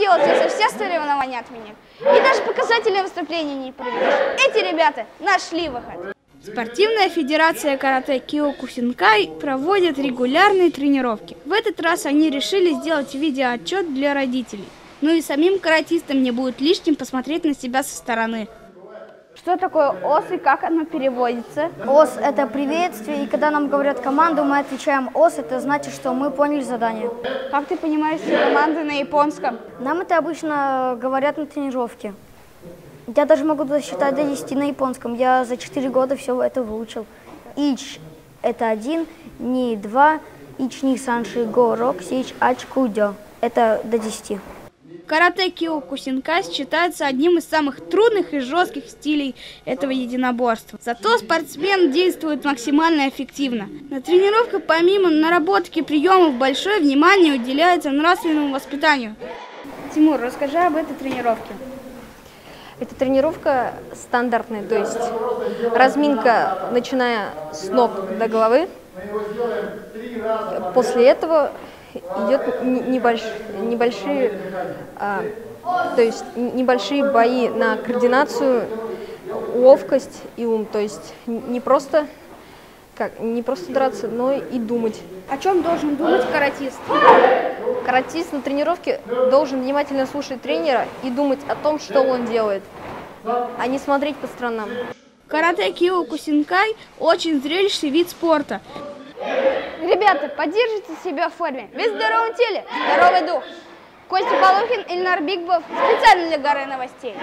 делать, если все соревнования отменят? И даже показатели выступления не проведешь. Эти ребята нашли выход. Спортивная федерация карате Киокусинкай проводит регулярные тренировки. В этот раз они решили сделать видеоотчет для родителей. Ну и самим каратистам не будет лишним посмотреть на себя со стороны. Что такое ОС и как оно переводится? ОС – это приветствие, и когда нам говорят команду, мы отвечаем ОС, это значит, что мы поняли задание. Как ты понимаешь все команды на японском? Нам это обычно говорят на тренировке. Я даже могу досчитать до 10 на японском. Я за 4 года все это выучил. Ич – это 1, ни 2, ич ни санши го рок сич ач кудё. Это до 10. Карате Киокусинкай считается одним из самых трудных и жестких стилей этого единоборства. Зато спортсмен действует максимально эффективно. На тренировках помимо наработки приемов большое внимание уделяется нравственному воспитанию. Тимур, расскажи об этой тренировке. Эта тренировка стандартная, то есть разминка, начиная с ног до головы. После этого идет небольшие бои на координацию, ловкость и ум. То есть не просто драться, но и думать. О чем должен думать каратист? Каратист на тренировке должен внимательно слушать тренера и думать о том, что он делает, а не смотреть по сторонам. Карате Киокусинкай очень зрелищный вид спорта. Ребята, поддержите себя в форме. Ведь в здоровом теле здоровый дух. Костя Полухин, Ильнар Бигбов. Специально для Горы новостей.